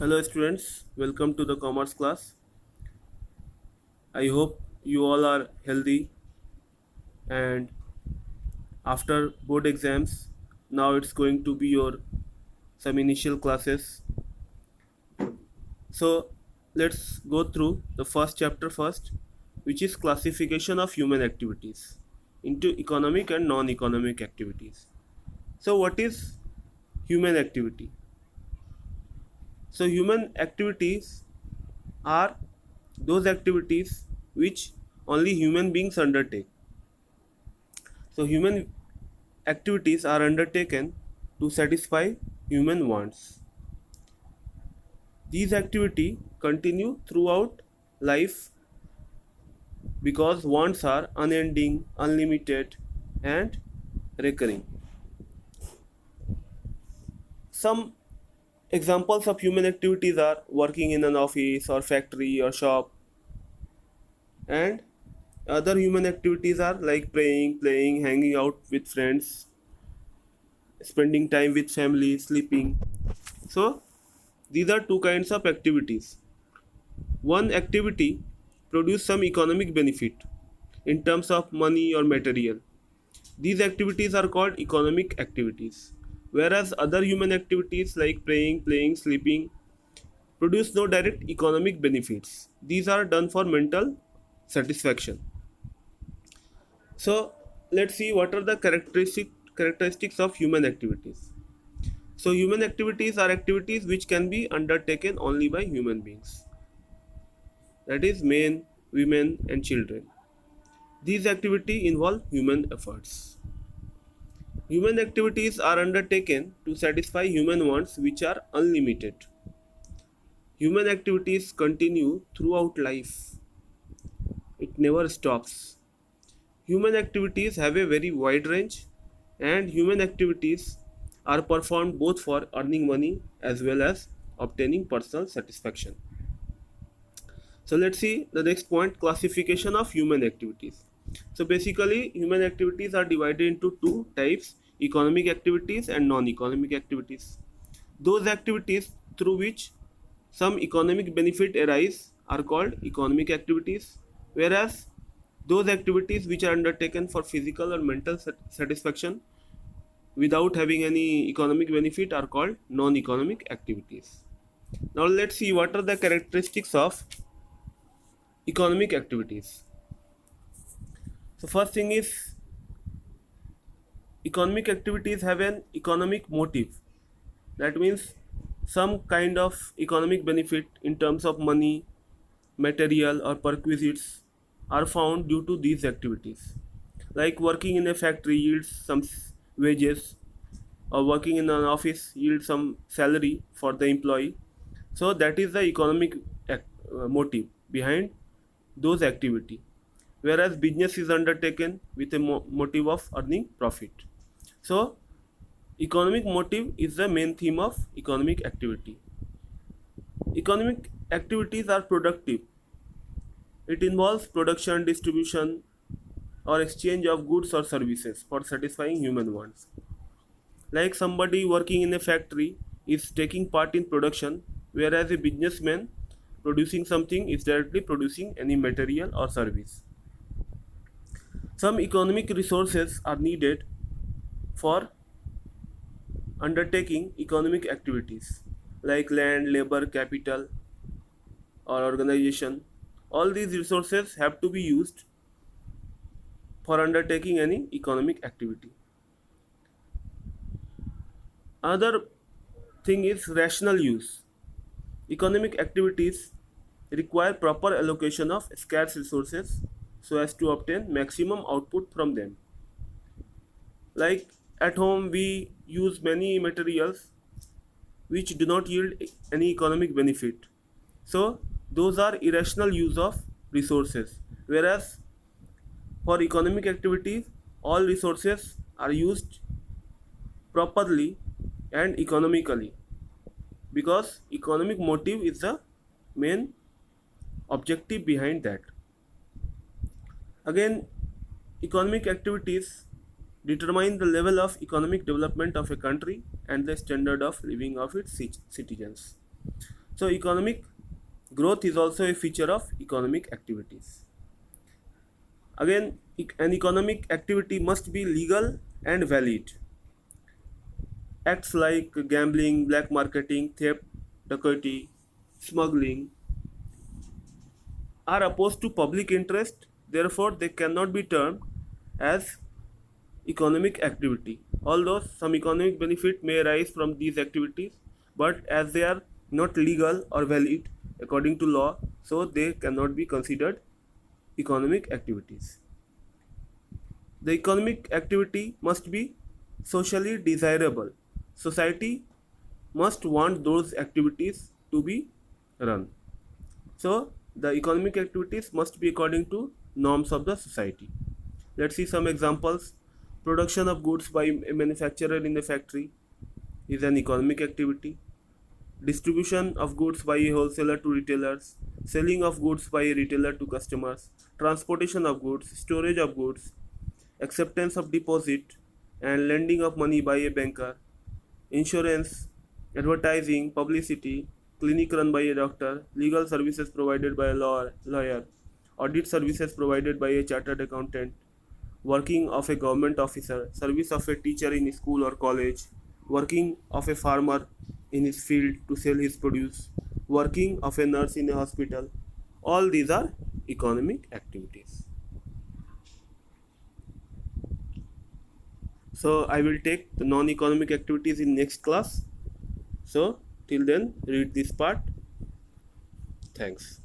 Hello students, welcome to the commerce class. I hope you all are healthy and after board exams now it's going to be your some initial classes. So let's go through the first chapter first, which is classification of human activities into economic and non-economic activities. So what is human activity? So human activities are those activities which only human beings undertake. So human activities are undertaken to satisfy human wants. These activities continue throughout life because wants are unending, unlimited, and recurring. Some examples of human activities are working in an office or factory or shop, and other human activities are like praying, playing, hanging out with friends, spending time with family, sleeping. So, these are two kinds of activities. One activity produce some economic benefit in terms of money or material. These activities are called economic activities. Whereas other human activities like praying, playing, sleeping produce no direct economic benefits. These are done for mental satisfaction. So let's see what are the characteristics of human activities. So human activities are activities which can be undertaken only by human beings. That is men, women and children. These activities involve human efforts. Human activities are undertaken to satisfy human wants which are unlimited. Human activities continue throughout life. It never stops. Human activities have a very wide range and human activities are performed both for earning money as well as obtaining personal satisfaction. So let's see the next point, classification of human activities. So basically human activities are divided into two types, economic activities and non-economic activities. Those activities through which some economic benefit arise are called economic activities, whereas those activities which are undertaken for physical or mental satisfaction without having any economic benefit are called non-economic activities. Now let's see what are the characteristics of economic activities. So first thing is economic activities have an economic motive. That means some kind of economic benefit in terms of money, material or perquisites are found due to these activities. Like working in a factory yields some wages or working in an office yields some salary for the employee. So that is the economic motive behind those activity. Whereas business is undertaken with a motive of earning profit. So economic motive is the main theme of economic activity. Economic activities are productive. It involves production, distribution, or exchange of goods or services for satisfying human wants. Like somebody working in a factory is taking part in production, whereas a businessman producing something is directly producing any material or service. Some economic resources are needed for undertaking economic activities like land, labor, capital, or organization. All these resources have to be used for undertaking any economic activity. Another thing is rational use. Economic activities require proper allocation of scarce resources so as to obtain maximum output from them. Like at home, we use many materials which do not yield any economic benefit. So, those are irrational use of resources. Whereas for economic activities, all resources are used properly and economically because economic motive is the main objective behind that. Again, economic activities determine the level of economic development of a country and the standard of living of its citizens. So economic growth is also a feature of economic activities. Again, an economic activity must be legal and valid. Acts like gambling, black marketing, theft, dacoity, smuggling are opposed to public interest, therefore, they cannot be termed as economic activity. Although some economic benefit may arise from these activities, but as they are not legal or valid according to law, so they cannot be considered economic activities. The economic activity must be socially desirable. Society must want those activities to be run. So, the economic activities must be according to norms of the society. Let's see some examples. Production of goods by a manufacturer in a factory is an economic activity. Distribution of goods by a wholesaler to retailers, selling of goods by a retailer to customers, transportation of goods, storage of goods, acceptance of deposit and lending of money by a banker, insurance, advertising, publicity, clinic run by a doctor, legal services provided by a lawyer, audit services provided by a chartered accountant, working of a government officer, service of a teacher in school or college, working of a farmer in his field to sell his produce, working of a nurse in a hospital. All these are economic activities. So I will take the non-economic activities in next class. So till then, read this part. Thanks.